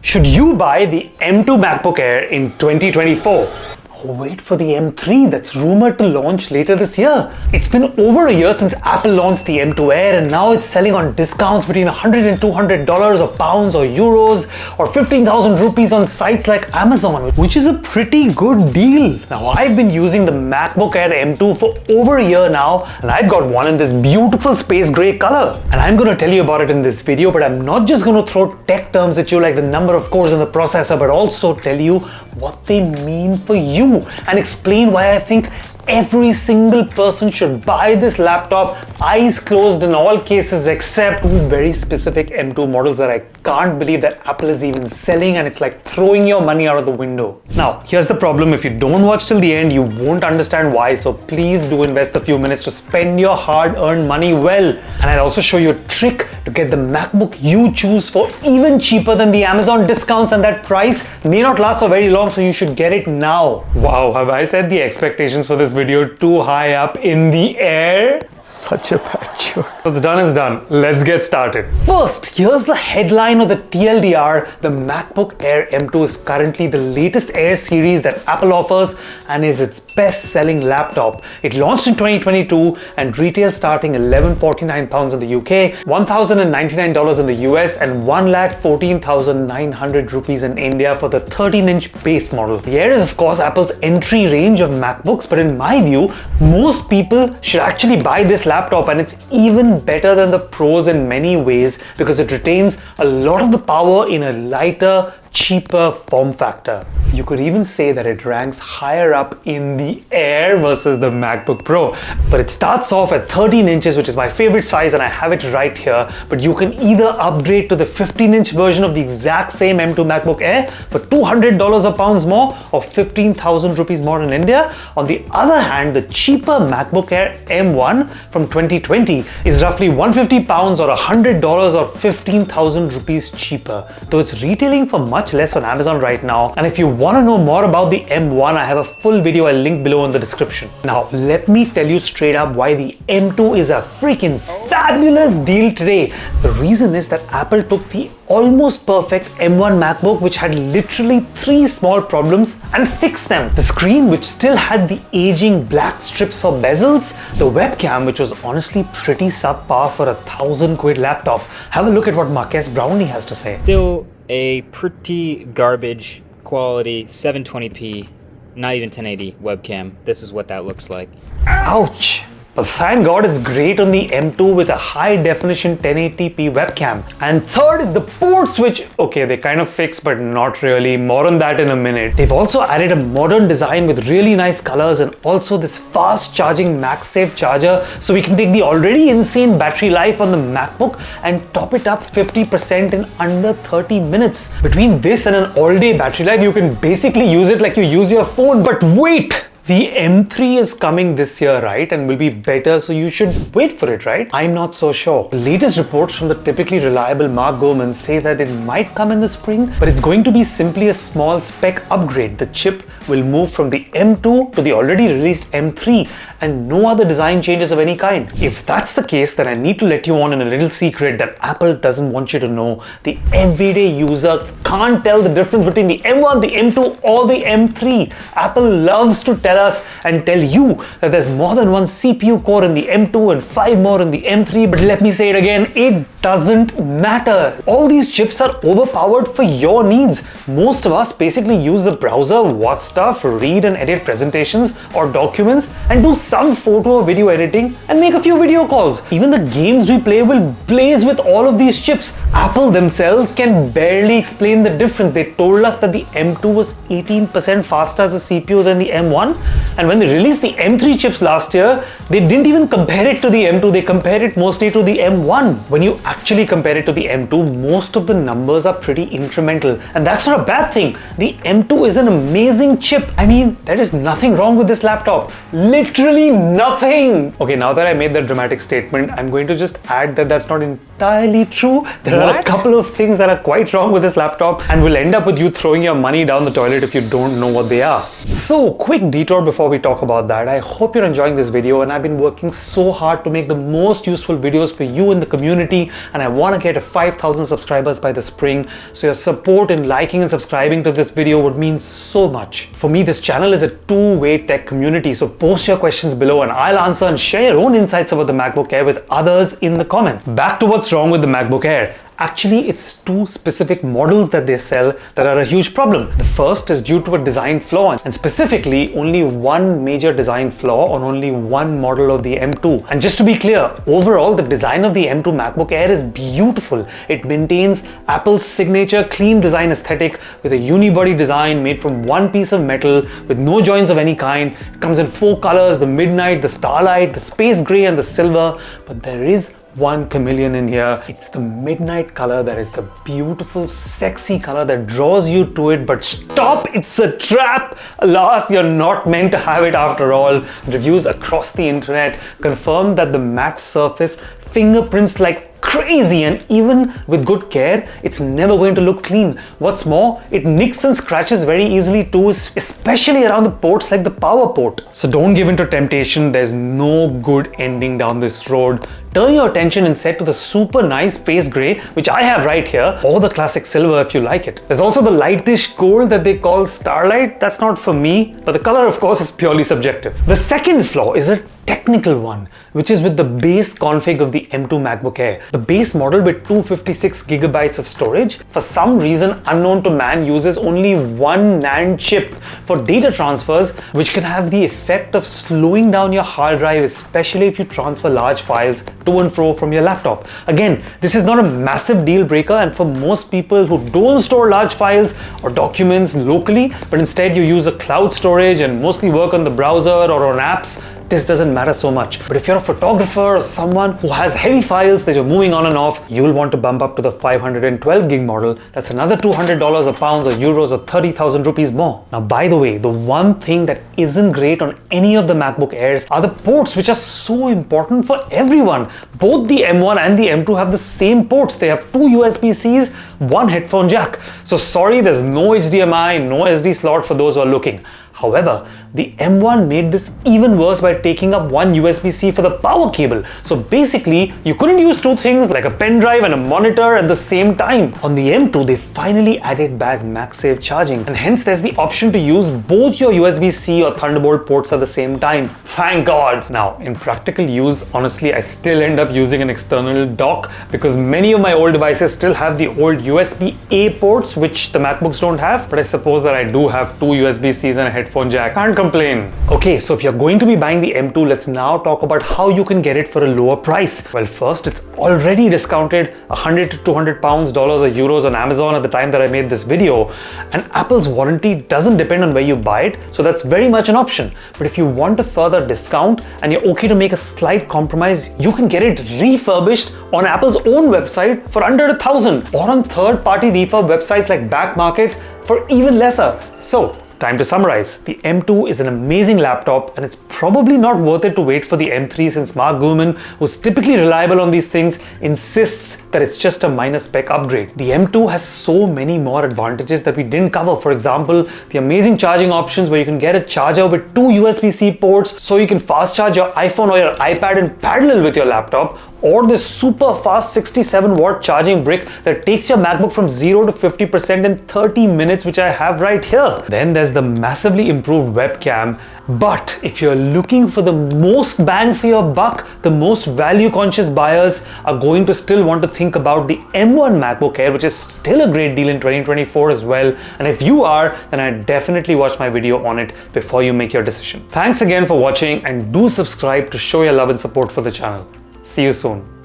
Should you buy the M2 MacBook Air in 2024? Wait for the M3 that's rumored to launch later this year. It's been over a year since Apple launched the M2 Air, and now it's selling on discounts between $100 and $200 or pounds or euros or 15,000 rupees on sites like Amazon, which is a pretty good deal. Now, I've been using the MacBook Air M2 for over a year now, and I've got one in this beautiful space gray color. And I'm going to tell you about it in this video, but I'm not just going to throw tech terms at you like the number of cores in the processor, but also tell you what they mean for you and explain why I think every single person should buy this laptop, eyes closed in all cases except two very specific M2 models that I can't believe that Apple is even selling, and it's like throwing your money out of the window. Now, here's the problem. If you don't watch till the end, you won't understand why, so please do invest a few minutes to spend your hard-earned money well. And I'll also show you a trick to get the MacBook you choose for even cheaper than the Amazon discounts, and that price may not last for very long, so you should get it now. Wow, have I set the expectations for this video too high up in the air? Such a bad joke. What's done is done. Let's get started. First, here's the headline of the TLDR. The MacBook Air M2 is currently the latest Air series that Apple offers and is its best-selling laptop. It launched in 2022 and retails starting £1,149 in the UK, $1,099 in the US, and 1,14,900 rupees in India for the 13-inch base model. The Air is, of course, Apple's entry range of MacBooks, but in my view, most people should actually buy this laptop, and it's even better than the Pros in many ways because it retains a lot of the power in a lighter, cheaper form factor. You could even say that it ranks higher up in the Air versus the MacBook Pro. But it starts off at 13 inches, which is my favorite size, and I have it right here. But you can either upgrade to the 15-inch version of the exact same M2 MacBook Air for $200 or pounds more, or 15,000 rupees more in India. On the other hand, the cheaper MacBook Air M1 from 2020 is roughly 150 pounds or $100 or 15,000 rupees cheaper, though it's retailing for much less on Amazon right now. And if you want to know more about the M1, I have a full video I'll link below in the description. Now, let me tell you straight up why the M2 is a freaking fabulous deal today. The reason is that Apple took the almost perfect M1 MacBook, which had literally 3 small problems, and fixed them. The screen, which still had the aging black strips or bezels, the webcam, which was honestly pretty subpar for a 1,000 quid laptop. Have a look at what Marques Brownlee has to say. Still a pretty garbage quality 720p, not even 1080 webcam. This is what that looks like. Ouch! But thank God it's great on the M2 with a high definition 1080p webcam. And third is the port switch. Okay, they kind of fixed, but not really. More on that in a minute. They've also added a modern design with really nice colors and also this fast charging MagSafe charger, so we can take the already insane battery life on the MacBook and top it up 50% in under 30 minutes. Between this and an all-day battery life, you can basically use it like you use your phone. But wait! The M3 is coming this year, right? And will be better, so you should wait for it, right? I'm not so sure. The latest reports from the typically reliable Mark Gurman say that it might come in the spring, but it's going to be simply a small spec upgrade. The chip will move from the M2 to the already released M3 and no other design changes of any kind. If that's the case, then I need to let you on in a little secret that Apple doesn't want you to know. The everyday user can't tell the difference between the M1, the M2 or the M3. Apple loves to tell us and tell you that there's more than one CPU core in the M2 and 5 more in the M3, but let me say it again, it doesn't matter. All these chips are overpowered for your needs. Most of us basically use the browser, watch stuff, read and edit presentations or documents, and do some photo or video editing and make a few video calls. Even the games we play will blaze with all of these chips. Apple themselves can barely explain the difference. They told us that the M2 was 18% faster as a CPU than the M1, and when they released the M3 chips last year, they didn't even compare it to the M2, they compared it mostly to the M1. When you actually compare it to the M2, most of the numbers are pretty incremental, and that's not a bad thing. The M2 is an amazing chip. I mean, there is nothing wrong with this laptop. Literally nothing. Okay, now that I made that dramatic statement, I'm going to just add that that's not entirely true. There are a couple of things that are quite wrong with this laptop and will end up with you throwing your money down the toilet if you don't know what they are. So, quick detour folklore before we talk about that. I hope you're enjoying this video, and I've been working so hard to make the most useful videos for you in the community, and I want to get to 5,000 subscribers by the spring. So your support in liking and subscribing to this video would mean so much. For me, this channel is a two-way tech community, so post your questions below and I'll answer and share your own insights about the MacBook Air with others in the comments. Back to what's wrong with the MacBook Air. Actually, it's two specific models that they sell that are a huge problem. The first is due to a design flaw, and specifically only one major design flaw on only one model of the M2. And just to be clear, overall the design of the M2 MacBook Air is beautiful. It maintains Apple's signature clean design aesthetic with a unibody design made from one piece of metal with no joints of any kind. It comes in four colors: the midnight, the starlight, the space gray and the silver. But there is one chameleon in here. It's the midnight color that is the beautiful, sexy color that draws you to it. But stop, it's a trap. Alas, you're not meant to have it after all. Reviews across the internet confirm that the matte surface fingerprints like crazy, and even with good care, it's never going to look clean. What's more, it nicks and scratches very easily too, especially around the ports like the power port. So don't give in to temptation. There's no good ending down this road. Turn your attention instead to the super nice space gray, which I have right here, or the classic silver if you like it. There's also the lightish gold that they call starlight. That's not for me, but the color of course is purely subjective. The second flaw is a technical one, which is with the base config of the M2 MacBook Air. The base model with 256 gigabytes of storage, for some reason unknown to man, uses only one NAND chip for data transfers, which can have the effect of slowing down your hard drive, especially if you transfer large files to and fro from your laptop. Again, this is not a massive deal breaker, and for most people who don't store large files or documents locally, but instead you use a cloud storage and mostly work on the browser or on apps, this doesn't matter so much. But if you're a photographer or someone who has heavy files that you're moving on and off, you'll want to bump up to the 512 gig model. That's another $200 or pounds or euros or 30,000 rupees more. Now, by the way, the one thing that isn't great on any of the MacBook Airs are the ports, which are so important for everyone. Both the M1 and the M2 have the same ports. They have two USB-Cs, one headphone jack. So sorry, there's no HDMI, no SD slot for those who are looking. However, the M1 made this even worse by taking up one USB-C for the power cable. So basically, you couldn't use two things like a pen drive and a monitor at the same time. On the M2, they finally added back MagSafe charging, and hence there's the option to use both your USB-C or Thunderbolt ports at the same time. Thank God! Now, in practical use, honestly, I still end up using an external dock because many of my old devices still have the old USB-A ports, which the MacBooks don't have, but I suppose that I do have two USB-Cs and a headphone jack. Can't complain. Okay, so if you're going to be buying the M2, let's now talk about how you can get it for a lower price. Well, first, it's already discounted 100 to 200 pounds, dollars or euros on Amazon at the time that I made this video. And Apple's warranty doesn't depend on where you buy it, so that's very much an option. But if you want a further discount and you're okay to make a slight compromise, you can get it refurbished on Apple's own website for under $1,000, or on third-party refurb websites like Back Market for even lesser. So, time to summarize. The M2 is an amazing laptop, and it's probably not worth it to wait for the M3 since Mark Gurman, who's typically reliable on these things, insists that it's just a minor spec upgrade. The M2 has so many more advantages that we didn't cover. For example, the amazing charging options where you can get a charger with two USB-C ports so you can fast charge your iPhone or your iPad in parallel with your laptop, or this super fast 67-watt charging brick that takes your MacBook from 0 to 50% in 30 minutes, which I have right here. Then there's the massively improved webcam. But if you're looking for the most bang for your buck, the most value-conscious buyers are going to still want to think about the M1 MacBook Air, which is still a great deal in 2024 as well. And if you are, then I'd definitely watch my video on it before you make your decision. Thanks again for watching, and do subscribe to show your love and support for the channel. See you soon.